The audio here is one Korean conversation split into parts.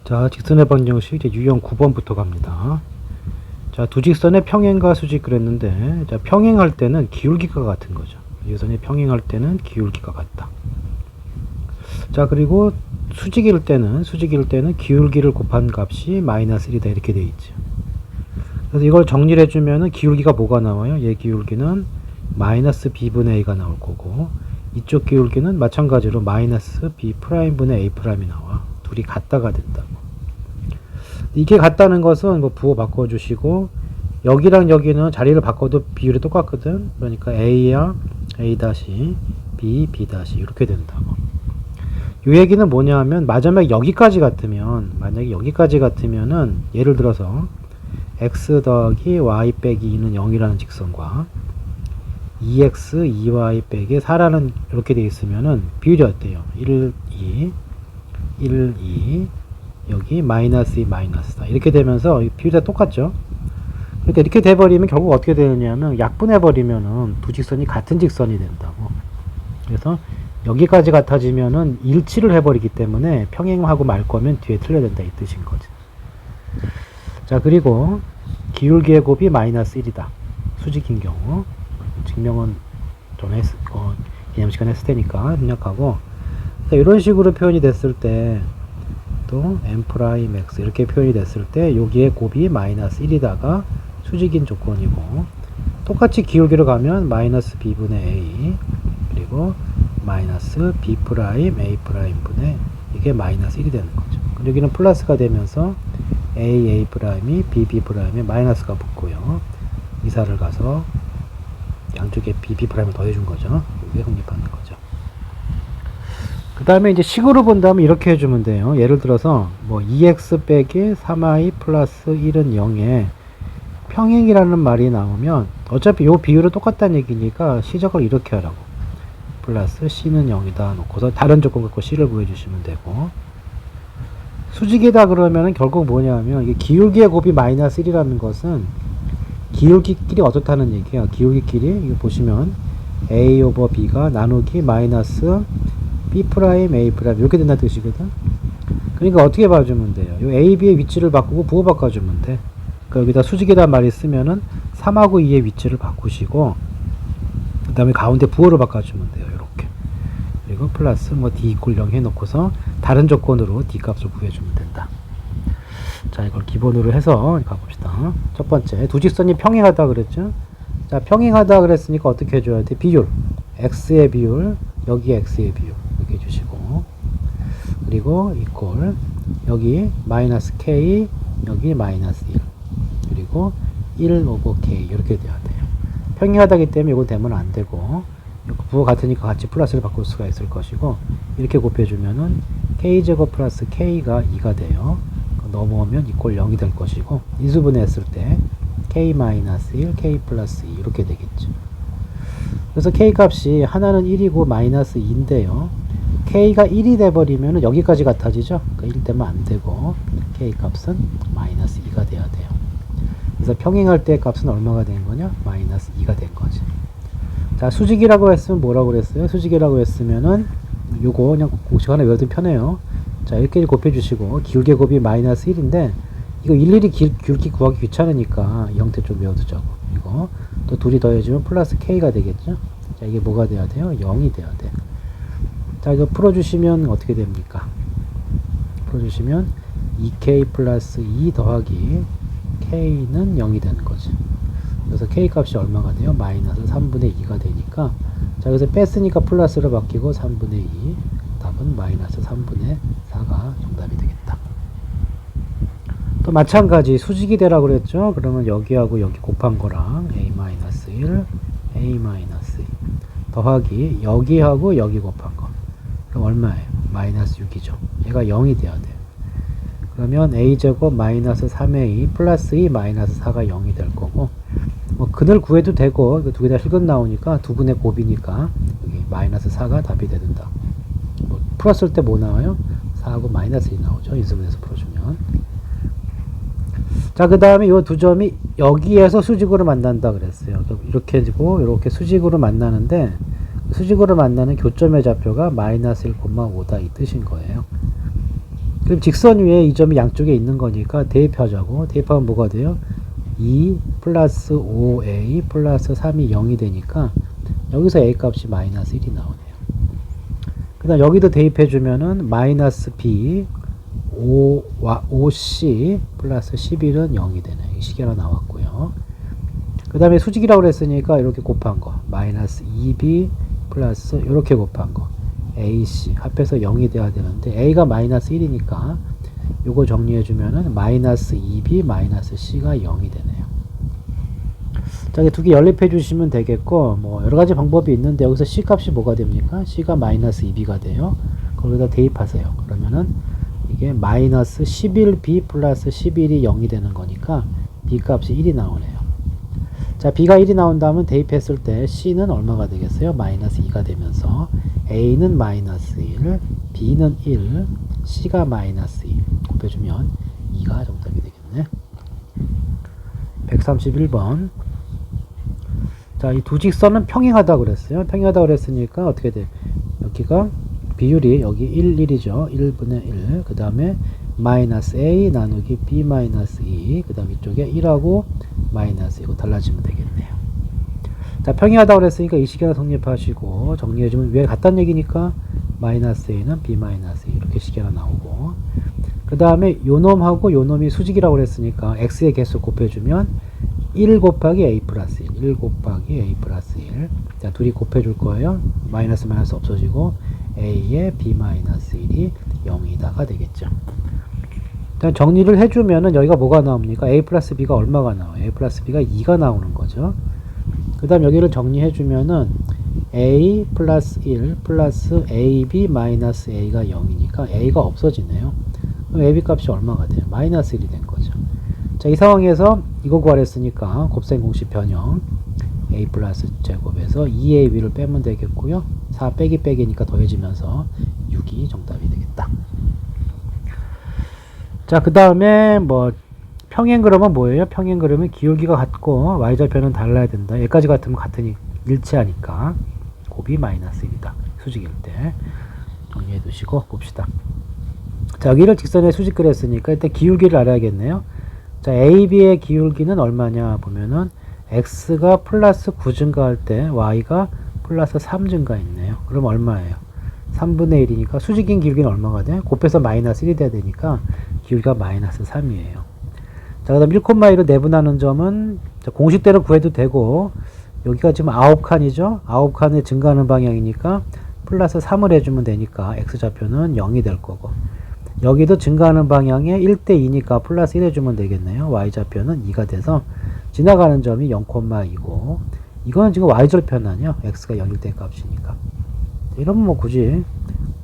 자, 직선의 방정식 이제 유형 9번부터 갑니다. 자, 두 직선의 평행과 수직 그랬는데, 자, 평행할 때는 기울기가 같은 거죠. 유선이 평행할 때는 기울기가 같다. 자, 그리고 수직일 때는 기울기를 곱한 값이 마이너스 1이다 이렇게 되어 있죠. 그래서 이걸 정리를 해주면은 기울기가 뭐가 나와요? 얘 기울기는 마이너스 b분의 a가 나올 거고, 이쪽 기울기는 마찬가지로 마이너스 b 프라임분의 a 프라임이 나와. 둘이 같다가 된다고. 이게 같다는 것은 뭐 부호 바꿔주시고, 여기랑 여기는 자리를 바꿔도 비율이 똑같거든. 그러니까 a야 a 다시 b b 다시 이렇게 된다고. 이 얘기는 뭐냐 하면, 만약에 여기까지 같으면은 예를 들어서 x 더하기 y 빼기 2는 0이라는 직선과 2x 2y 빼기 4라는 이렇게 되어 있으면은 비율이 어때요? 1 2 여기 마이너스 2 마이너스 4 이렇이 되면서 비율이 다 똑같죠. 그러니까 이렇게 돼버리면 결국 어떻게 되느냐면, 약분해버리면은 두 직선이 같은 직선이 된다고. 그래서 여기까지 같아지면은 일치를 해버리기 때문에 평행하고 말 거면 뒤에 틀려야 된다 이 뜻인 거지. 자, 그리고 기울기의 곱이 마이너스 1이다. 수직인 경우. 증명은 전에 개념 시간에 했을 테니까 생략하고. 이런 식으로 표현이 됐을 때, 또 m'x 이렇게 표현이 됐을 때 여기에 곱이 마이너스 1이다가 수직인 조건이고, 똑같이 기울기로 가면 마이너스 b분의 a 그리고 마이너스 b 프라임 a 프라임 분의 이게 마이너스 1이 되는 거죠. 여기는 플러스가 되면서 a 프라임이 b 프라임에 마이너스가 붙고요. 이사를 가서 양쪽에 b 프라임을 더해준 거죠. 이게 성립하는 거죠. 그 다음에 이제 식으로 본다면 이렇게 해주면 돼요. 예를 들어서 뭐 2x 빼기 3y 플러스 1은 0에 평행이라는 말이 나오면 어차피 요 비율은 똑같다는 얘기니까 시작을 이렇게 하라고. 플러스 c는 0이다 놓고서 다른 조건 갖고 c를 구해주시면 되고, 수직이다 그러면은 결국 뭐냐면, 이게 기울기의 곱이 마이너스 1이라는 것은 기울기끼리 어떻다는 얘기야. 기울기끼리 이거 보시면 a 오버 b가 나누기 마이너스 b 프라임 a 프라임 이렇게 된다는 뜻이거든. 그러니까 어떻게 봐주면 돼요? 요 a, b의 위치를 바꾸고 부호 바꿔주면 돼. 그러니까 여기다 수직이란 말이 쓰면은 3하고 2의 위치를 바꾸시고, 그 다음에 가운데 부호를 바꿔주면 돼요. 이렇게. 그리고 플러스 뭐 d 이퀄 0 해놓고서 다른 조건으로 d 값을 구해주면 된다. 자, 이걸 기본으로 해서 가봅시다. 첫 번째, 두 직선이 평행하다 그랬죠? 자, 평행하다 그랬으니까 어떻게 해줘야 돼? 비율. x의 비율, 여기 x의 비율. 이렇게 해주시고. 그리고 이퀄, 여기 마이너스 k, 여기 마이너스 1. 그리고 1 오버 k. 이렇게 돼야 돼요. 평행하다기 때문에 이건 되면 안 되고, 부호 같으니까 같이 플러스를 바꿀 수가 있을 것이고, 이렇게 곱해주면은 k제곱 플러스 k가 2가 돼요. 넘어오면 이퀄 0이 될 것이고, 인수분해했을 때 k 마이너스 1, k 플러스 2 이렇게 되겠죠. 그래서 k 값이 하나는 1이고 마이너스 2인데요. k가 1이 돼버리면 여기까지 같아지죠. 그러니까 1 되면 안 되고, k 값은 마이너스 2가 돼야 돼요. 그래서 평행할 때 값은 얼마가 된 거냐? 마이너스 2가 된 거지. 자, 수직이라고 했으면 뭐라고 그랬어요? 수직이라고 했으면은 요거 그냥 공식 하나 외워두면 편해요. 자, 이렇게 곱해주시고, 기울기 곱이 마이너스 1인데 이거 일일이 기울기 구하기 귀찮으니까 이 형태 좀 외워두자고. 이거 또 둘이 더해주면 플러스 k가 되겠죠. 자, 이게 뭐가 돼야 돼요? 0이 돼야 돼. 자, 이거 풀어주시면 어떻게 됩니까? 풀어주시면 2k 플러스 2 더하기 k는 0이 되는 거지. 그래서 k 값이 얼마가 돼요? 마이너스 3분의 2가 되니까, 자, 여기서 뺐으니까 플러스로 바뀌고 3분의 2, 답은 마이너스 3분의 4가 정답이 되겠다. 또 마찬가지 수직이 되라 그랬죠? 그러면 여기하고 여기 곱한 거랑 a-1, a-2 더하기 여기하고 여기 곱한 거. 그럼 얼마예요? 마이너스 6이죠. 얘가 0이 돼야 돼요. 그러면 a제곱 마이너스 3a 플러스 2 마이너스 4가 0이 될 거고, 뭐 근을 구해도 되고, 두 개 다 실근 나오니까 두 분의 곱이니까 여기 마이너스 4가 답이 된다. 뭐 풀었을 때 뭐 나와요? 4하고 마이너스 1이 나오죠. 인수분해서 풀어주면. 자, 그 다음에 이 두 점이 여기에서 수직으로 만난다 그랬어요. 이렇게 해지고 이렇게 수직으로 만나는데, 수직으로 만나는 교점의 좌표가 마이너스 1,5다 이 뜻인 거예요. 그럼 직선 위에 이 점이 양쪽에 있는 거니까 대입하자고. 대입하면 뭐가 돼요? 2 플러스 5a 플러스 3이 0이 되니까 여기서 a 값이 마이너스 1이 나오네요. 그 다음 여기도 대입해주면은 마이너스 b 5c 플러스 11은 0이 되네. 이 식이 하나 나왔고요. 그 다음에 수직이라고 그랬으니까 이렇게 곱한 거 마이너스 2b 플러스 이렇게 곱한 거 ac 합해서 0이 돼야 되는데 a가 마이너스 1이니까 요거 정리해주면은 마이너스 2b 마이너스 c가 0이 되네요. 자, 두 개 연립해 주시면 되겠고, 뭐, 여러 가지 방법이 있는데, 여기서 c 값이 뭐가 됩니까? c가 마이너스 2b가 돼요. 거기다 대입하세요. 그러면은, 이게 마이너스 11b 플러스 11이 0이 되는 거니까, b 값이 1이 나오네요. 자, b가 1이 나온다면 대입했을 때, c는 얼마가 되겠어요? 마이너스 2가 되면서, a는 마이너스 1, b는 1, c가 마이너스 2. 곱해주면 2가 정답이 되겠네. 131번. 자, 이 두 직선은 평행하다고 그랬어요. 평행하다고 그랬으니까 어떻게 돼? 여기가 비율이 여기 1, 1이죠. 1분의 1. 그 다음에 마이너스 a 나누기 b 마이너스 2. 그 다음 이쪽에 1하고 마이너스 이거 달라지면 되겠네요. 자, 평행하다고 그랬으니까 이 식이나 성립하시고 정리해주면 왜 같다는 얘기니까 마이너스 a는 b 마이너스 2 이렇게 식이 하나 나오고 그 다음에 요 놈하고 요 놈이 수직이라고 그랬으니까 x의 개수 곱해주면 1 곱하기 a 플러스 1, 1 곱하기 a 플러스 1. 자, 둘이 곱해줄 거예요. 마이너스 마이너스 없어지고 a의 b 마이너스 1이 0이다가 되겠죠. 일단 정리를 해주면은 여기가 뭐가 나옵니까? a 플러스 b가 얼마가 나와요? a 플러스 b가 2가 나오는 거죠. 그 다음 여기를 정리해주면은 a 플러스 1 플러스 ab 마이너스 a가 0이니까 a가 없어지네요. 그럼 ab 값이 얼마가 돼요? 마이너스 1이 된 거죠. 자, 이 상황에서 이거 구하랬으니까 곱셈 공식 변형 a 플러스 제곱에서 2ab를 빼면 되겠고요. 4 빼기 빼기니까 더해지면서 6이 정답이 되겠다. 자, 그 다음에 뭐 평행 그림은 뭐예요? 평행 그림은 기울기가 같고 y절편은 달라야 된다. 얘까지 같으면 같으니 일치하니까 곱이 마이너스 1이다. 수직일 때 정리해 두시고 봅시다. 자, 여기를 직선의 수직 그렸으니까 일단 기울기를 알아야겠네요. 자, AB의 기울기는 얼마냐 보면은 X가 플러스 9 증가할 때 Y가 플러스 3 증가했네요. 그럼 얼마예요? 3분의 1이니까 수직인 기울기는 얼마가 돼? 곱해서 마이너스 1이 돼야 되니까 기울기가 마이너스 3이에요. 자, 그 다음 1,1로 내분하는 점은 공식대로 구해도 되고 여기가 지금 9칸이죠? 9칸에 증가하는 방향이니까 플러스 3을 해주면 되니까 X좌표는 0이 될 거고 여기도 증가하는 방향에 1대2니까 플러스 1 해주면 되겠네요. y좌표는 2가 돼서 지나가는 점이 0,2고 이거는 지금 y절편 아니야. x가 0일 때 값이니까. 이러면 뭐 굳이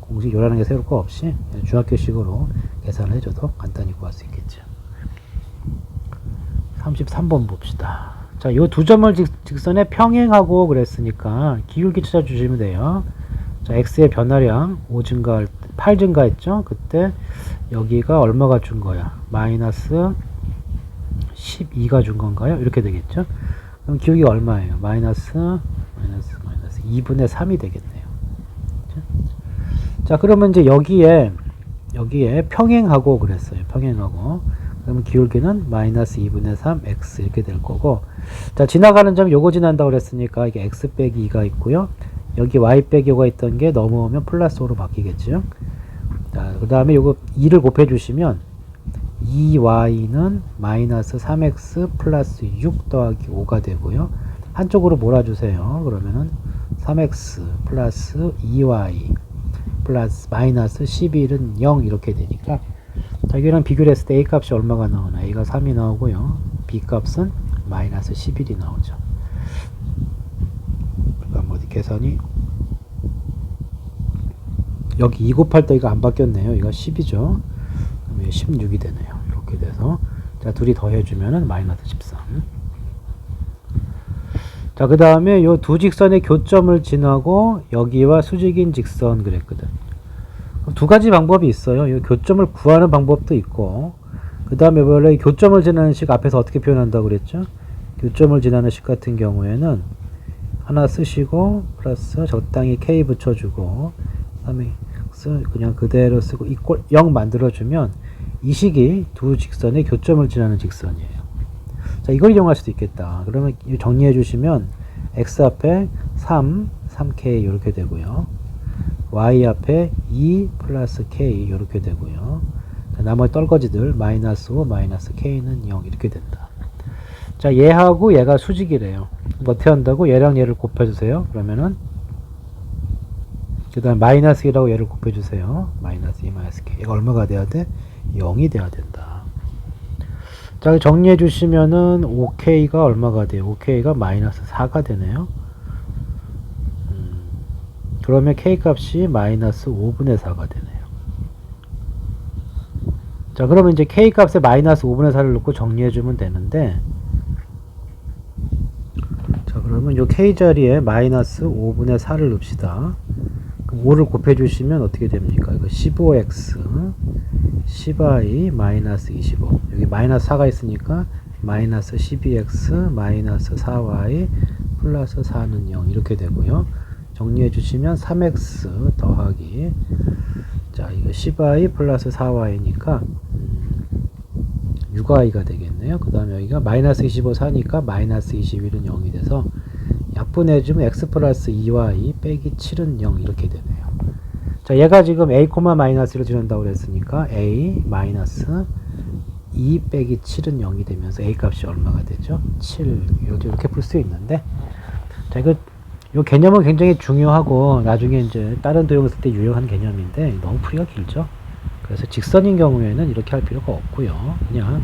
공식 요란한 게 세울 거 없이 중학교식으로 계산을 해줘도 간단히 구할 수 있겠죠. 33번 봅시다. 자, 요 두 점을 직선에 평행하고 그랬으니까 기울기 찾아주시면 돼요. 자, x의 변화량 5 증가할 때 8 증가했죠? 그때 여기가 얼마가 준 거야? 마이너스 12가 준 건가요? 이렇게 되겠죠? 그럼 기울기가 얼마예요? 마이너스 2분의 3이 되겠네요. 그렇죠? 자, 그러면 이제 여기에 평행하고 그랬어요. 평행하고. 그러면 기울기는 마이너스 2분의 3 x 이렇게 될 거고 자, 지나가는 점 요거 지난다고 그랬으니까 이게 x 빼기 2가 있고요. 여기 y 빼기 5가 있던 게 넘어오면 플러스 5로 바뀌겠죠. 자, 그 다음에 요거 2를 곱해 주시면 2y는 마이너스 3x 플러스 6 더하기 5가 되고요. 한쪽으로 몰아주세요. 그러면은 3x 플러스 2y 플러스 마이너스 11은 0 이렇게 되니까 자, 여기랑 비교를 했을 때 a 값이 얼마가 나오나? a가 3이 나오고요. b 값은 마이너스 11이 나오죠. 그럼 어디 계산이 여기 2 곱할 때 이거 안 바뀌었네요. 이거 10이죠. 그럼 16이 되네요. 이렇게 돼서 자, 둘이 더해주면은 마이너스 13. 자, 그 다음에 요 두 직선의 교점을 지나고 여기와 수직인 직선 그랬거든. 두 가지 방법이 있어요. 이 교점을 구하는 방법도 있고 그 다음에 원래 교점을 지나는 식 앞에서 어떻게 표현한다고 그랬죠? 교점을 지나는 식 같은 경우에는 하나 쓰시고 플러스 적당히 k 붙여주고 그 다음에 x 그냥 그대로 쓰고 이꼴 0 만들어주면 이 식이 두 직선의 교점을 지나는 직선이에요. 자, 이걸 이용할 수도 있겠다. 그러면 정리해 주시면 x 앞에 3, 3k 이렇게 되고요. y 앞에 2 플러스 k 이렇게 되고요. 나머지 떨거지들 마이너스 5, 마이너스 k는 0 이렇게 된다. 자, 얘하고 얘가 수직이래요. 어떻게 한다고? 얘랑 얘를 곱해주세요. 그러면은 그 다음 마이너스 1하고 얘를 곱해주세요. 마이너스 2, 마이너스 k. 얘가 얼마가 돼야 돼? 0이 돼야 된다. 자, 정리해 주시면은 5k가 얼마가 돼요? 5k가 마이너스 4가 되네요. 그러면 k 값이 마이너스 5분의 4가 되네요. 자, 그러면 이제 k 값에 마이너스 5분의 4를 넣고 정리해 주면 되는데, 자, 그러면 요 k 자리에 마이너스 5분의 4를 넣읍시다. 그럼 5를 곱해 주시면 어떻게 됩니까? 이거 15x 10i 마이너스 25. 여기 마이너스 4가 있으니까 마이너스 12x 마이너스 4y 플러스 4는 0 이렇게 되고요. 정리해 주시면 3x 더하기, 자, 이거 10i 플러스 4y니까 6i가 되겠네요. 그 다음에 여기가 마이너스 25 4니까 마이너스 21은 0이 돼서 약분해주면 x 플러스 2y 빼기 7은 0 이렇게 되네요. 자, 얘가 지금 a, 마이너스로 지른다고 그랬으니까 a 마이너스 2 빼기 7은 0이 되면서 a 값이 얼마가 되죠? 7. 이렇게 풀 수 있는데, 자, 이 개념은 굉장히 중요하고 나중에 이제 다른 도형을 쓸 때 유용한 개념인데 너무 풀이가 길죠. 그래서 직선인 경우에는 이렇게 할 필요가 없고요. 그냥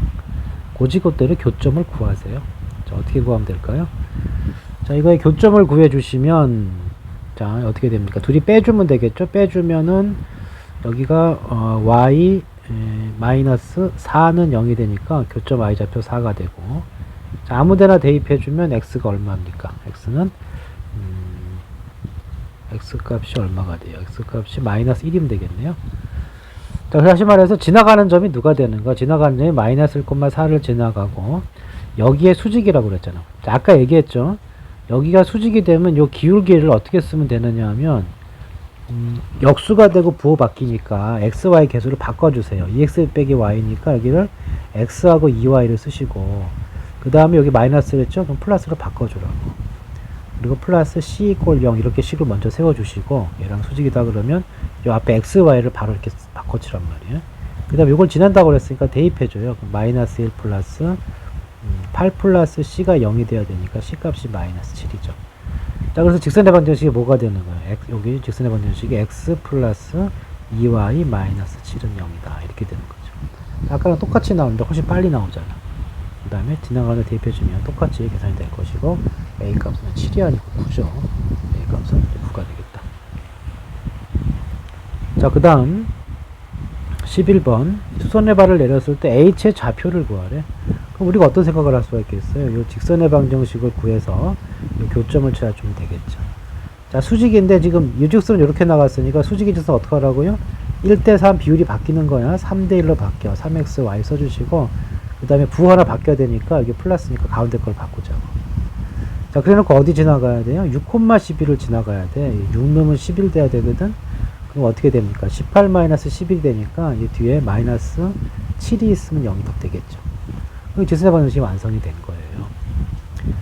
고지고대로 교점을 구하세요. 자, 어떻게 구하면 될까요? 자, 이거의 교점을 구해 주시면, 자, 어떻게 됩니까? 둘이 빼주면 되겠죠? 빼주면은 여기가 y 마이너스 4는 0이 되니까 교점 y좌표 4가 되고, 자, 아무데나 대입해 주면 x가 얼마입니까? x는 x 값이 얼마가 돼요? x 값이 마이너스 1이면 되겠네요. 자, 다시 말해서 지나가는 점이 누가 되는가? 지나가는 점이 마이너스 1,4를 지나가고 여기에 수직이라고 그랬잖아. 자, 아까 얘기했죠. 여기가 수직이 되면 요 기울기를 어떻게 쓰면 되느냐 하면 역수가 되고 부호 바뀌니까 x, y 개수를 바꿔주세요. 2x 빼기 y니까 여기를 x하고 2y를 쓰시고, 그 다음에 여기 마이너스를 했죠? 그럼 플러스로 바꿔주라고. 그리고 플러스 c 이꼴 0 이렇게 식을 먼저 세워주시고, 얘랑 수직이다 그러면 요 앞에 x, y를 바로 이렇게 바꿔치란 말이에요. 그 다음에 이걸 지난다고 그랬으니까 대입해줘요. 그럼 마이너스 1 플러스 8 플러스 c가 0이 돼야 되니까 c 값이 마이너스 7이죠. 자, 그래서 직선의 방정식이 뭐가 되는 거예요? 여기 직선의 방정식이 x 플러스 2y 마이너스 7은 0이다. 이렇게 되는 거죠. 아까랑 똑같이 나오는데 훨씬 빨리 나오잖아. 그 다음에 지나가는 대입해주면 똑같이 계산이 될 것이고, a 값은 7이 아니고 9죠. a 값은 9가 되겠다. 자, 그 다음 11번 수선의 발을 내렸을 때 h의 좌표를 구하래. 그럼 우리가 어떤 생각을 할 수가 있겠어요? 이 직선의 방정식을 구해서 이 교점을 찾아주면 되겠죠. 자, 수직인데 지금 유직선은 이렇게 나갔으니까 수직이 직선 어떻게 하라고요? 1대3 비율이 바뀌는 거야. 3대1로 바뀌어. 3xy 써주시고, 그 다음에 부 하나 바뀌어야 되니까 이게 플러스니까 가운데 걸 바꾸자고. 자, 그래 놓고 어디 지나가야 돼요? 6,11을 지나가야 돼. 6 넣으면 11 돼야 되거든. 그럼 어떻게 됩니까? 18 마이너스 11이 되니까 이 뒤에 마이너스 7이 있으면 0이 더 되겠죠. 그럼 직선의 방정식이 완성이 된 거예요.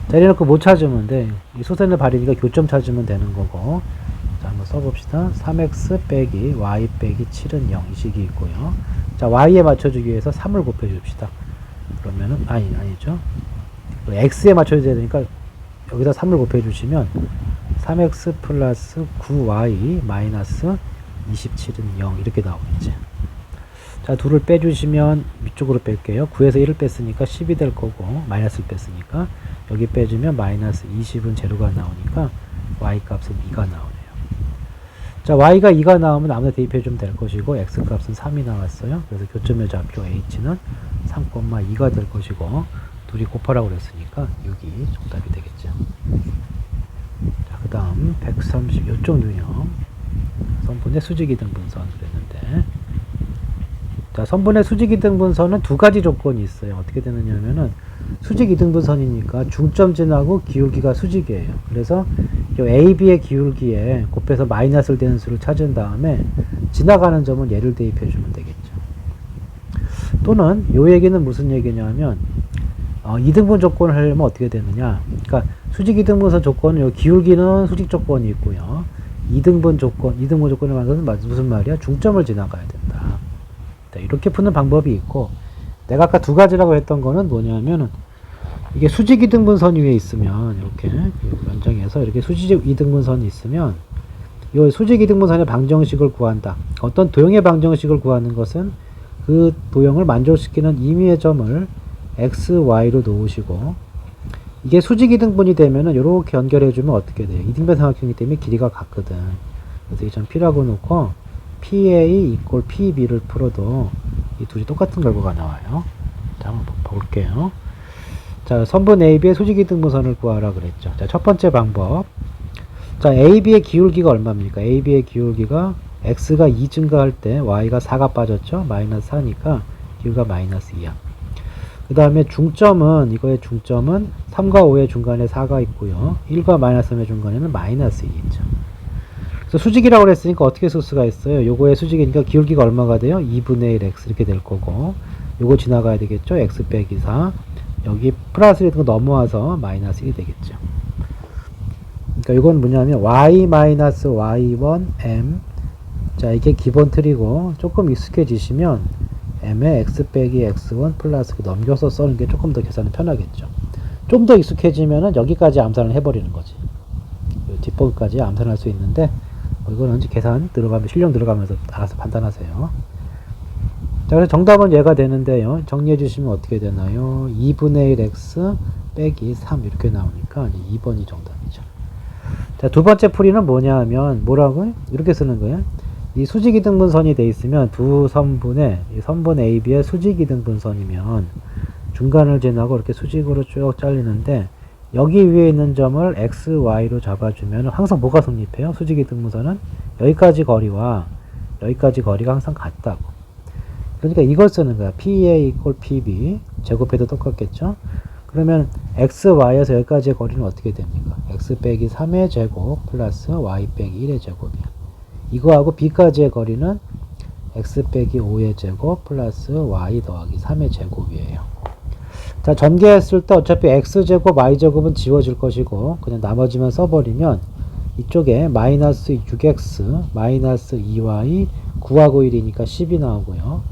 자, 이래놓고 못 찾으면 돼. 이 소선의 발이니까 교점 찾으면 되는 거고. 자, 한번 써봅시다. 3x 빼기 y 빼기 7은 0 이 식이 있고요. 자, y에 맞춰주기 위해서 3을 곱해줍시다. 그러면은 아니죠. x에 맞춰줘야 되니까 여기다 3을 곱해주시면 3x 플러스 9y 마이너스 27은 0 이렇게 나오겠지. 자, 2를 빼주시면 위쪽으로 뺄게요. 9에서 1을 뺐으니까 10이 될 거고, 마이너스를 뺐으니까 여기 빼주면 마이너스 20은 제로가 나오니까 y 값은 2가 나오네요. 자, y가 2가 나오면 아무나 대입해주면 될 것이고, x 값은 3이 나왔어요. 그래서 교점의 좌표 h는 3,2가 될 것이고, 둘이 곱하라고 그랬으니까 6이 정답이 되겠죠. 자, 그 다음 130 요쪽 유형 선분의 수직이등분선 그랬는데, 자, 선분의 수직이등분선은 두 가지 조건이 있어요. 어떻게 되느냐면은 수직이등분선이니까 중점 지나고 기울기가 수직이에요. 그래서 요 AB의 기울기에 곱해서 마이너스를 되는 수를 찾은 다음에 지나가는 점은 얘를 대입해 주면 되겠죠. 또는 요 얘기는 무슨 얘기냐면 2등분 조건을 하려면 어떻게 되느냐. 그러니까 수직 2등분선 조건은 요 기울기는 수직 조건이 있고요. 2등분 조건을 만드는 것은 무슨 말이야? 중점을 지나가야 된다. 이렇게 푸는 방법이 있고, 내가 아까 두 가지라고 했던 거는 뭐냐면은 이게 수직 2등분선 위에 있으면 이렇게 연장해서 이렇게 수직 2등분선이 있으면 이 수직 2등분선의 방정식을 구한다. 어떤 도형의 방정식을 구하는 것은 그 도형을 만족시키는 임의의 점을 x, y로 놓으시고, 이게 수직 2등분이 되면은 이렇게 연결해주면 어떻게 돼요? 2등변 삼각형이기 때문에 길이가 같거든. 그래서 이 점 P라고 놓고 PA = PB를 풀어도 이 둘이 똑같은 결과가 나와요. 자, 한번 볼게요. 자, 선분 AB의 수직 2등분선을 구하라 그랬죠. 자, 첫 번째 방법. 자, AB의 기울기가 얼마입니까? AB의 기울기가 x가 2 증가할 때 y가 4가 빠졌죠? 마이너스 4니까 기울기가 마이너스 2야. 그 다음에 중점은, 이거의 중점은 3과 5의 중간에 4가 있고요. 1과 마이너스 3의 중간에는 마이너스 1이 있죠. 그래서 수직이라고 그랬으니까 어떻게 쓸 수가 있어요? 요거의 수직이니까 기울기가 얼마가 돼요? 2분의 1 x 이렇게 될 거고, 요거 지나가야 되겠죠? x 빼기 4. 여기 플러스 1이 넘어와서 마이너스 1이 되겠죠. 그러니까 이건 뭐냐면 y-y1m. 자, 이게 기본 틀이고, 조금 익숙해지시면 m에 x 빼기 x1 플러스 넘겨서 써는 게 조금 더 계산이 편하겠죠. 좀 더 익숙해지면은 여기까지 암산을 해버리는 거지. 뒷부분까지 암산할 수 있는데, 이거는 이제 계산 들어가면, 실력 들어가면서 알아서 판단하세요. 자, 그래서 정답은 얘가 되는데요. 정리해 주시면 어떻게 되나요? 2분의 1 x 빼기 3 이렇게 나오니까 2번이 정답이죠. 자, 두 번째 풀이는 뭐냐 하면, 뭐라고요? 이렇게 쓰는 거예요. 이 수직 2등분선이 돼 있으면 두 선분의, 이 선분 AB의 수직 2등분선이면 중간을 지나고 이렇게 수직으로 쭉 잘리는데, 여기 위에 있는 점을 x, y로 잡아주면 항상 뭐가 성립해요? 수직 2등분선은 여기까지 거리와 여기까지 거리가 항상 같다고. 그러니까 이걸 쓰는 거야. PA = PB. 제곱해도 똑같겠죠? 그러면 x, y에서 여기까지의 거리는 어떻게 됩니까? x 빼기 3의 제곱 플러스 y 빼기 1의 제곱이야. 이거하고 b까지의 거리는 x 빼기 5의 제곱 플러스 y 더하기 3의 제곱이에요. 자, 전개했을 때 어차피 x제곱, y제곱은 지워질 것이고, 그냥 나머지만 써버리면 이쪽에 마이너스 6x, 마이너스 2y, 9하고 1이니까 10이 나오고요.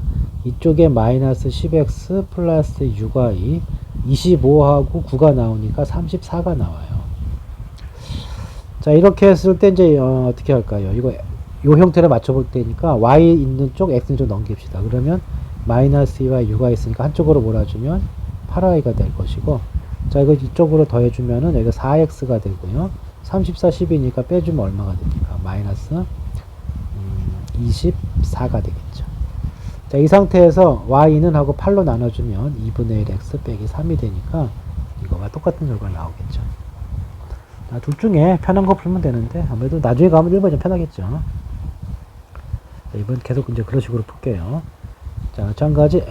이쪽에 마이너스 10x 플러스 6y, 25하고 9가 나오니까 34가 나와요. 자, 이렇게 했을 때 이제 어떻게 할까요? 이거 요 형태를 맞춰볼 테니까 y 있는 쪽, x 있는 쪽 넘깁시다. 그러면 마이너스 2y, 6가 있으니까 한쪽으로 몰아주면 8y가 될 것이고, 자, 이거 이쪽으로 더해주면은 여기가 4x가 되고요. 34, 10이니까 빼주면 얼마가 됩니까? 마이너스 24가 되겠죠. 자, 이 상태에서 y는 하고 8로 나눠주면 2분의 1 x 빼기 3이 되니까 이거와 똑같은 결과가 나오겠죠. 자, 둘 중에 편한 거 풀면 되는데 아무래도 나중에 가면 1번이 좀 편하겠죠. 자, 이번 계속 이제 그런 식으로 풀게요. 자, 마찬가지,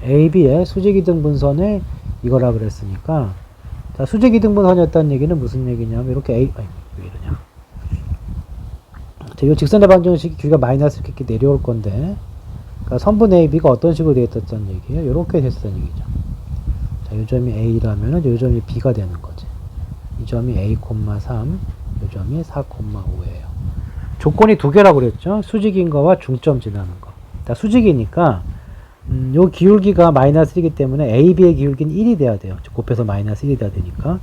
AB의 수직 2등분선을 이거라 그랬으니까, 자, 수직 2등분선이었다는 얘기는 무슨 얘기냐면, 이렇게 왜 이러냐. 자, 이 직선의 방정식이 길이가 마이너스 이렇게 내려올 건데, 그러니까 선분 AB가 어떤 식으로 되어 있었다는 얘기예요? 이렇게 됐었다는 얘기죠. 자, 이 점이 A라면은 이 점이 B가 되는 거지. 이 점이 A, 3, 이 점이 4, 5예요. 조건이 두 개라고 그랬죠? 수직인 거와 중점 지나는 거. 자, 수직이니까, 요 기울기가 마이너스 1이기 때문에 AB의 기울기는 1이 돼야 돼요. 곱해서 마이너스 1이 돼야 되니까.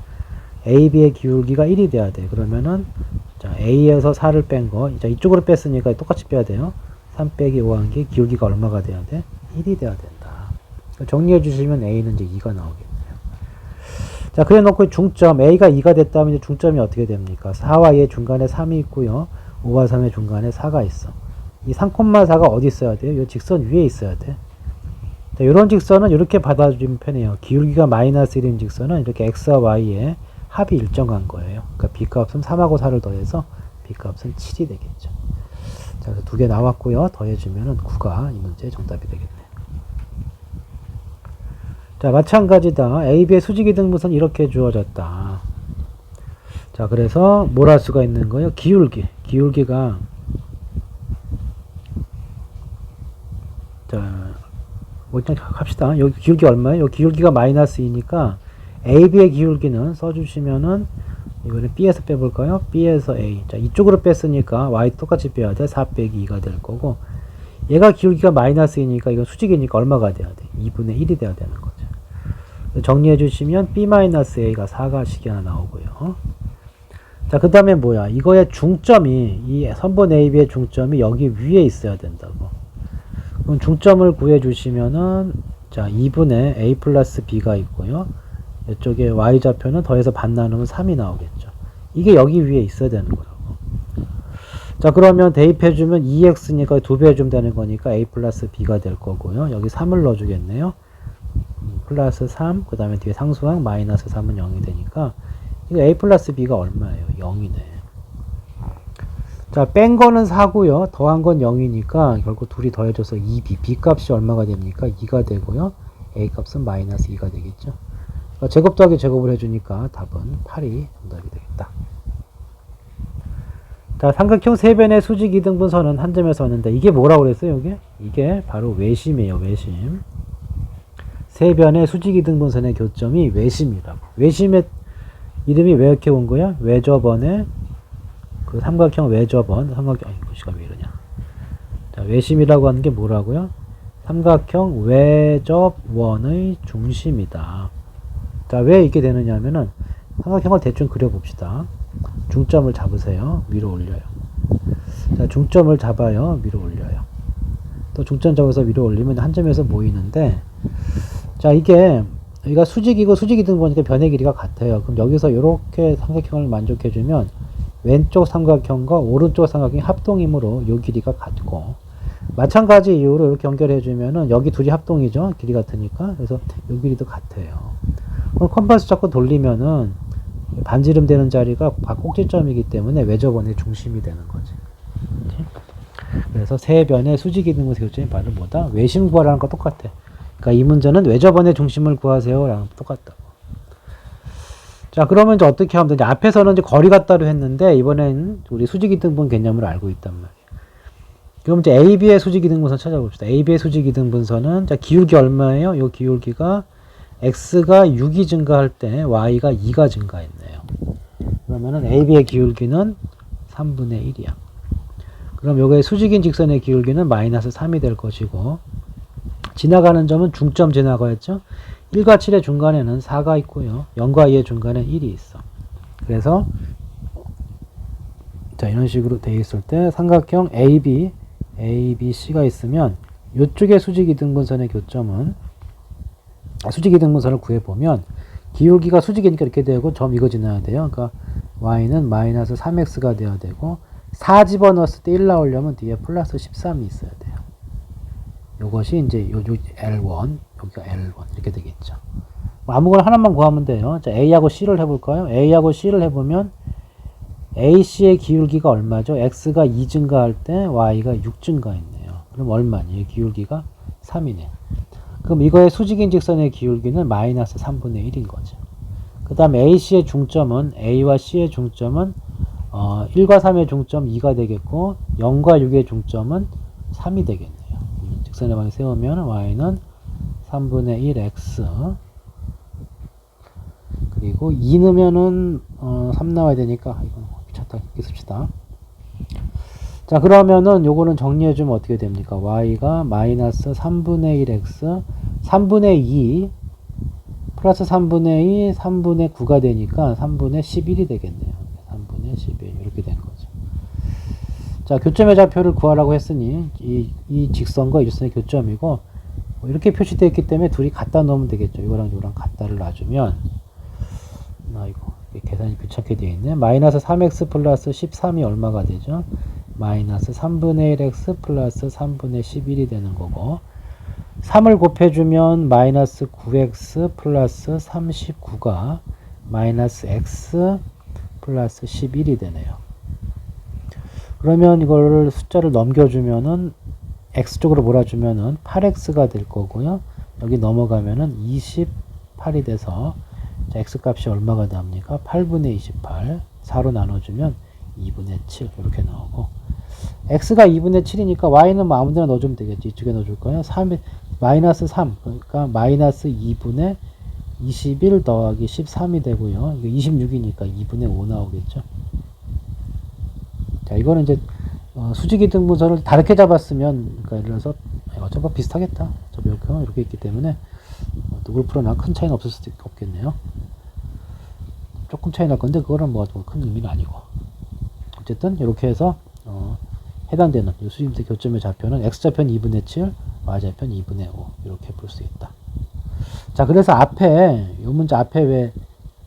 AB의 기울기가 1이 돼야 돼. 그러면은, 자, A에서 4를 뺀 거. 자, 이쪽으로 뺐으니까 똑같이 빼야 돼요. 3 빼기 5 한 게 기울기가 얼마가 돼야 돼? 1이 돼야 된다. 정리해 주시면 A는 이제 2가 나오겠네요. 자, 그래 놓고 중점, A가 2가 됐다면 이제 중점이 어떻게 됩니까? 4와 2의 중간에 3이 있고요. 5와 3의 중간에 4가 있어. 이 3,4가 어디 있어야 돼요? 이 직선 위에 있어야 돼. 자, 이런 직선은 이렇게 받아주면 편해요. 기울기가 마이너스 1인 직선은 이렇게 x와 y의 합이 일정한 거예요. 그러니까 b값은 3하고 4를 더해서 b값은 7이 되겠죠. 자, 그래서 두 개 나왔고요. 더해주면은 9가 이 문제의 정답이 되겠네요. 자, 마찬가지다. AB의 수직 2등분선 이렇게 주어졌다. 자, 그래서 뭘 할 수가 있는 거예요? 기울기가 자, 뭐 그냥 합시다. 여기 기울기 얼마예요? 여기 기울기가 마이너스 2니까 AB의 기울기는 써주시면은 이거는 B에서 빼볼까요? B에서 A. 자, 이쪽으로 뺐으니까 Y 똑같이 빼야 돼. 4 빼기 2가 될 거고, 얘가 기울기가 마이너스 2니까 이건 수직이니까 얼마가 돼야 돼? 2분의 1이 돼야 되는 거죠. 정리해 주시면 B-A가 4가식이 하나 나오고요. 자, 그 다음에 뭐야? 이거의 중점이, 이 선분 AB의 중점이 여기 위에 있어야 된다고. 그럼 중점을 구해 주시면은, 자, 2분의 A 플러스 B가 있고요. 이쪽에 Y좌표는 더해서 반 나누면 3이 나오겠죠. 이게 여기 위에 있어야 되는 거라고. 자, 그러면 대입해주면 2x니까 2배 해주면 되는 거니까 A 플러스 B가 될 거고요. 여기 3을 넣어주겠네요. 플러스 3, 그 다음에 뒤에 상수항 마이너스 3은 0이 되니까, 이거 A 플러스 B가 얼마예요? 0이네. 자, 뺀 거는 4고요. 더한 건 0이니까 결국 둘이 더해져서 2B. B 값이 얼마가 됩니까? 2가 되고요. A 값은 마이너스 2가 되겠죠. 그러니까 제곱 더하기 제곱을 해주니까 답은 8이 정답이 되겠다. 자, 삼각형 세변의 수직 이등분선은 한 점에서 왔는데, 이게 뭐라고 그랬어요, 이게 바로 외심이에요, 외심. 세변의 수직 이등분선의 교점이 외심이라고. 외심의 이름이 왜 이렇게 온 거야? 외접원의 그 삼각형 외접원, 삼각형, 아니, 글씨가 왜 이러냐. 자, 외심이라고 하는 게 뭐라고요? 삼각형 외접원의 중심이다. 자, 왜 이렇게 되느냐 하면은, 삼각형을 대충 그려봅시다. 중점을 잡으세요. 위로 올려요. 자, 중점을 잡아요. 위로 올려요. 또 중점 잡아서 위로 올리면 한 점에서 모이는데, 자, 여기가 수직이고 수직이등 보니까 변의 길이가 같아요. 그럼 여기서 이렇게 삼각형을 만족해주면 왼쪽 삼각형과 오른쪽 삼각형이 합동이므로 이 길이가 같고, 마찬가지 이유로 이렇게 연결해주면은 여기 둘이 합동이죠. 길이 같으니까. 그래서 이 길이도 같아요. 그럼 컴파스 잡고 돌리면은 반지름 되는 자리가 꼭지점이기 때문에 외접원의 중심이 되는 거지. 그래서 세 변의 수직이등분의 교점이 바로 뭐다? 외심 구하라는 거 똑같아. 그러니까 이 문제는 외접원의 중심을 구하세요 라는 거 똑같다고. 자, 그러면 이제 어떻게 하면 되냐? 앞에서는 이제 거리 같다로 했는데, 이번엔 우리 수직이등분 개념을 알고 있단 말이에요. 그럼 이제 AB의 수직이등분선 찾아봅시다. AB의 수직이등분선은, 자, 기울기 얼마예요? 이 기울기가 x가 6이 증가할 때 y가 2가 증가했네요. 그러면은 AB의 기울기는 3분의 1이야. 그럼 요거의 수직인 직선의 기울기는 마이너스 3이 될 것이고, 지나가는 점은 중점 지나가였죠. 1과 7의 중간에는 4가 있고요. 0과 2의 중간에 1이 있어. 그래서 자, 이런 식으로 돼 있을 때 삼각형 ABC가 있으면 이쪽의 수직이등분선의 교점은, 수직이등분선을 구해보면 기울기가 수직이니까 이렇게 되고 점 이거 지나야 돼요. 그러니까 y는 마이너스 3x가 되어야 되고, 4 집어넣었을 때 1 나오려면 뒤에 플러스 13이 있어야 돼요. 요것이 이제 요 L1, 여기가 L1 이렇게 되겠죠. 뭐 아무거나 하나만 구하면 돼요. 자, A하고 C를 해볼까요? A하고 C를 해보면 AC의 기울기가 얼마죠? X가 2 증가할 때 Y가 6 증가했네요. 그럼 얼마니? 기울기가 3이네. 그럼 이거의 수직인 직선의 기울기는 마이너스 3분의 1인 거죠. 그 다음 AC의 중점은, A와 C의 중점은 1과 3의 중점 2가 되겠고, 0과 6의 중점은 3이 되겠네요. 직선의 방향 세우면 y는 3분의 1x, 그리고 2 넣으면은 3 나와야 되니까 이거 귀찮다, 이렇게 씁시다. 자, 그러면은 요거는 정리해주면 어떻게 됩니까? y가 마이너스 3분의 1x 3분의 2 플러스 3분의 2 3분의 9가 되니까 3분의 11이 되겠네요. 3분의 11 이렇게 된 거죠. 자, 교점의 좌표를 구하라고 했으니 이 직선과 이 직선의 교점이고, 뭐 이렇게 표시되어 있기 때문에 둘이 갖다 놓으면 되겠죠. 이거랑 이거랑 갖다를 놔주면, 아이고, 계산이 귀찮게 되어 있네. 마이너스 3x 플러스 13이 얼마가 되죠? 마이너스 3분의 1x 플러스 3분의 11이 되는 거고, 3을 곱해주면 마이너스 9x 플러스 39가 마이너스 x 플러스 11이 되네요. 그러면 이걸 숫자를 넘겨주면은 x쪽으로 몰아주면은 8x가 될 거고요. 여기 넘어가면은 28이 돼서, 자, x 값이 얼마가 나옵니까? 8분의 28, 4로 나눠주면 2분의 7 이렇게 나오고, x가 2분의 7이니까 y는 뭐 아무데나 넣어주면 되겠지. 이쪽에 넣어줄 거예요. 3, 마이너스 3, 그러니까 마이너스 2분의 21 더하기 13이 되고요. 이거 26이니까 2분의 5 나오겠죠. 자, 이거는 이제 수직이 등분선을 다르게 잡았으면, 그러니까 예를 들어서 어차피 비슷하겠다. 어차피 이렇게 있기 때문에 누굴 풀어나 큰 차이는 없을 수도 없겠네요. 조금 차이 날 건데 그거는 뭐 큰 의미는 아니고, 어쨌든 이렇게 해서 해당되는 수직임대 교점의 좌표는 x좌표는 2분의 7, y좌표는 2분의 5 이렇게 풀 수 있다. 자, 그래서 앞에 이 문제 앞에 왜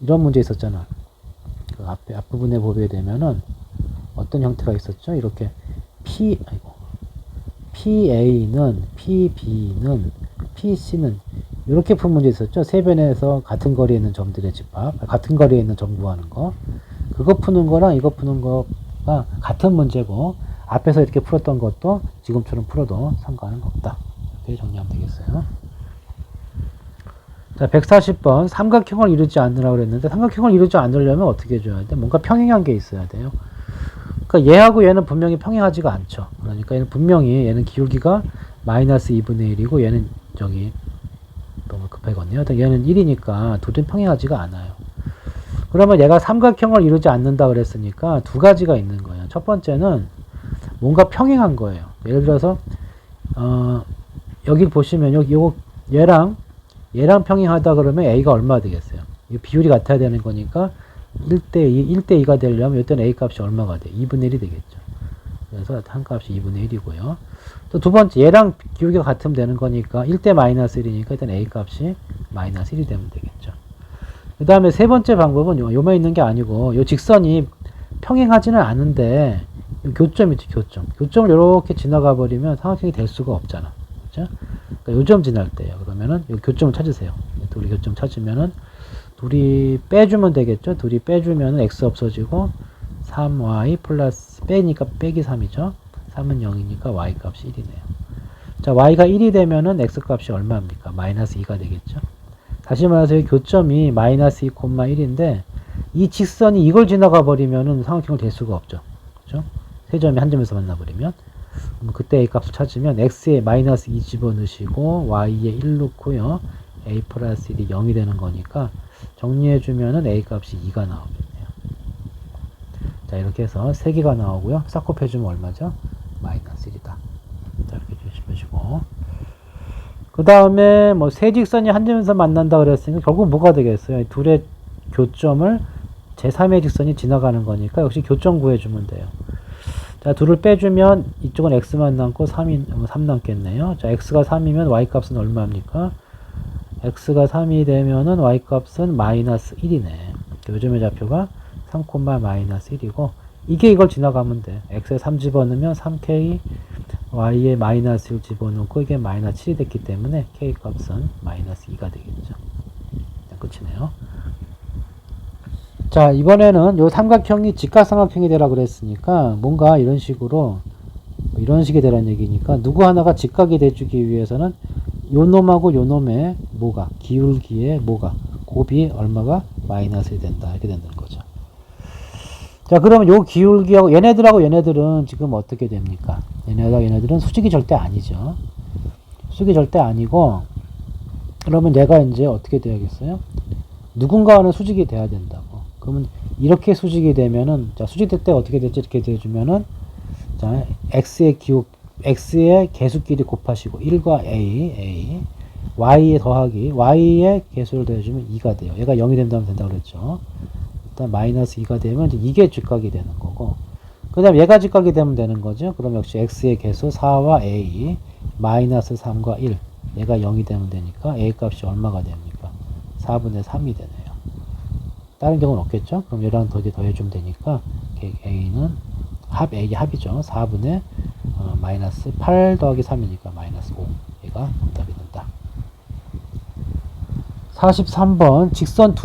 이런 문제 있었잖아. 그 앞부분에 보게 되면은 어떤 형태가 있었죠? 이렇게 PA는, PB는, PC는 이렇게 푼 문제 있었죠? 세 변에서 같은 거리에 있는 점들의 집합, 같은 거리에 있는 점 구하는 거. 그거 푸는 거랑 이거 푸는 거가 같은 문제고, 앞에서 이렇게 풀었던 것도 지금처럼 풀어도 상관은 없다. 이렇게 정리하면 되겠어요. 자, 140번. 삼각형을 이루지 않으라고 그랬는데, 삼각형을 이루지 않으려면 어떻게 해줘야 돼? 뭔가 평행한 게 있어야 돼요. 그러니까 얘하고 얘는 분명히 평행하지가 않죠. 그러니까 얘는 분명히, 얘는 기울기가 마이너스 2분의 1이고, 얘는 저기, 너무 급해졌네요. 얘는 1이니까 둘은 평행하지가 않아요. 그러면 얘가 삼각형을 이루지 않는다 그랬으니까 두 가지가 있는 거예요. 첫 번째는 뭔가 평행한 거예요. 예를 들어서, 여기 보시면, 얘랑 평행하다 그러면 A가 얼마 되겠어요? 이 비율이 같아야 되는 거니까 1대2가 되려면 이때는 A 값이 얼마가 돼? 2분의 1이 되겠죠. 그래서 한 값이 2분의 1이고요. 또 두 번째, 얘랑 기울기가 같으면 되는 거니까 1대 마이너스 1이니까 일단 A 값이 마이너스 1이 되면 되겠죠. 그 다음에 세 번째 방법은 요만 있는 게 아니고, 요 직선이 평행하지는 않은데, 교점 있죠, 교점. 교점을 이렇게 지나가 버리면 삼각형이 될 수가 없잖아. 그죠? 그러니까 요점 지날 때요. 그러면은 요 교점을 찾으세요. 둘이 교점 찾으면은 둘이 빼주면 되겠죠. 둘이 빼주면은 x 없어지고 3y 플러스 빼니까 빼기 3이죠. 3은 0이니까 y 값이 1이네요. 자, y가 1이 되면은 x 값이 얼마입니까? 마이너스 2가 되겠죠. 다시 말해서 이 교점이 마이너스 2, 1인데 이 직선이 이걸 지나가 버리면은 삼각형을 될 수가 없죠. 그죠? 세 점이 한 점에서 만나버리면, 그럼 그때 a 값을 찾으면 x에 마이너스 2 집어넣으시고 y에 1 넣고요. a 플러스 1이 0이 되는 거니까 정리해주면은 a 값이 2가 나오겠네요. 자, 이렇게 해서 3개가 나오고요. 싹 곱해주면 얼마죠? 마이너스 1이다. 자, 이렇게 주시고. 그 다음에 뭐 세 직선이 한 점에서 만난다 그랬으니까 결국 뭐가 되겠어요? 둘의 교점을 제3의 직선이 지나가는 거니까 역시 교점 구해주면 돼요. 자, 둘을 빼주면 이쪽은 x만 남고 3 남겠네요. 자, x가 3이면 y 값은 얼마입니까? x가 3이 되면은 y 값은 마이너스 1이네. 요즘의 좌표가 3, 마이너스 1이고, 이게 이걸 지나가면 돼. x에 3 집어넣으면 3k, y에 마이너스 1 집어넣고 이게 마이너스 7이 됐기 때문에 k 값은 마이너스 2가 되겠죠. 끝이네요. 자, 이번에는 요 삼각형이 직각삼각형이 되라 그랬으니까 뭔가 이런 식으로, 이런 식이 되라는 얘기니까 누구 하나가 직각이 돼주기 위해서는 요 놈하고 요 놈의 뭐가, 기울기의 뭐가, 곱이 얼마가 마이너스 된다. 이렇게 된다는 거죠. 자, 그러면 요 기울기하고 얘네들하고 얘네들은 지금 어떻게 됩니까? 얘네들은 수직이 절대 아니죠. 수직이 절대 아니고, 그러면 얘가 이제 어떻게 돼야겠어요? 누군가는 수직이 돼야 된다고. 그러면 이렇게 수직이 되면은, 자, 수직될 때 어떻게 될지 이렇게 돼주면은, 자, x의 개수끼리 곱하시고 1과 a, y의 더하기, y의 개수를 더해주면 2가 돼요. 얘가 0이 된다면 된다고 그랬죠. 일단 마이너스 2가 되면 이제 이게 직각이 되는 거고, 그 다음 얘가 직각이 되면 되는 거죠. 그럼 역시 x의 개수 4와 a, 마이너스 3과 1, 얘가 0이 되면 되니까 a 값이 얼마가 됩니까? 4분의 3이 되네요. 다른 경우는 없겠죠? 그럼 얘랑 더해주면 되니까 a는 a 합이죠. 4분의 마이너스 8 더하기 3이니까 마이너스 5. 얘가 정답이 된다. 43번 직선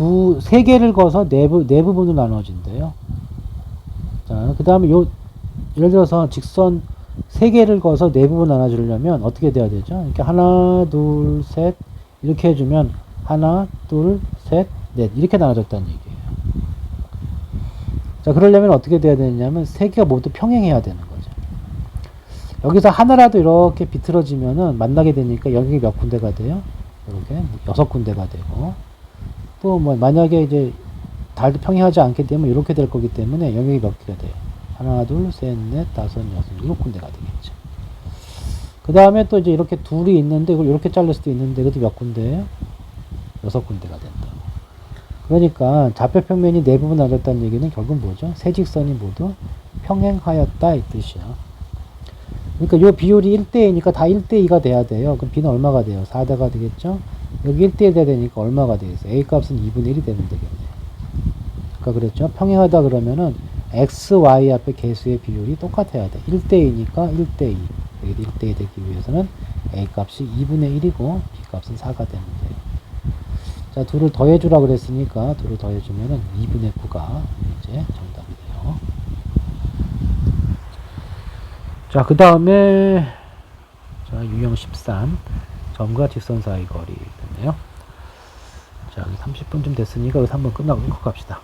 세 개를 그어서 네 부분으로 나눠진대요. 자, 그 다음에 예를 들어서 직선 3개를 그어서 네 부분 나눠주려면 어떻게 돼야 되죠? 이렇게 하나, 둘, 셋 이렇게 해주면 하나, 둘, 셋, 넷 이렇게 나눠졌다는 얘기예요. 자, 그러려면 어떻게 돼야 되냐면 세 개가 모두 평행해야 되는 거죠. 여기서 하나라도 이렇게 비틀어지면은 만나게 되니까 여기 몇 군데가 돼요? 이렇게 6군데가 되고, 또 뭐 만약에 이제 달도 평행하지 않게 되면 이렇게 될 거기 때문에 영역이 몇 개가 돼요? 하나, 둘, 셋, 넷, 다섯, 여섯, 7군데가 되겠죠. 그 다음에 또 이제 이렇게 둘이 있는데 이걸 이렇게 자를 수도 있는데 이것도 몇 군데예요? 6군데가 된다. 그러니까 좌표평면이 네 부분 나눴다는 얘기는 결국 뭐죠? 세 직선이 모두 평행하였다 이 뜻이야. 그러니까 요 비율이 1대2니까 다 1대2가 돼야 돼요. 그럼 b는 얼마가 돼요? 4대가 되겠죠? 여기 1대1 돼야 되니까 얼마가 되겠어요? a 값은 2분의 1이 되면 되겠네요. 아까 그랬죠? 평행하다 그러면은 x, y 앞에 개수의 비율이 똑같아야 돼. 1대2니까 1대2. 여기 1대2 되기 위해서는 a 값이 2분의 1이고 b 값은 4가 되면 돼요. 자, 둘을 더해주라 그랬으니까 둘을 더해주면은 2분의 9가 이제 정답이 돼요. 자, 그 다음에 자, 유형 13 점과 직선 사이 거리 됐네요. 자, 30분쯤 됐으니까 여기서 한번 끝나고 갑시다.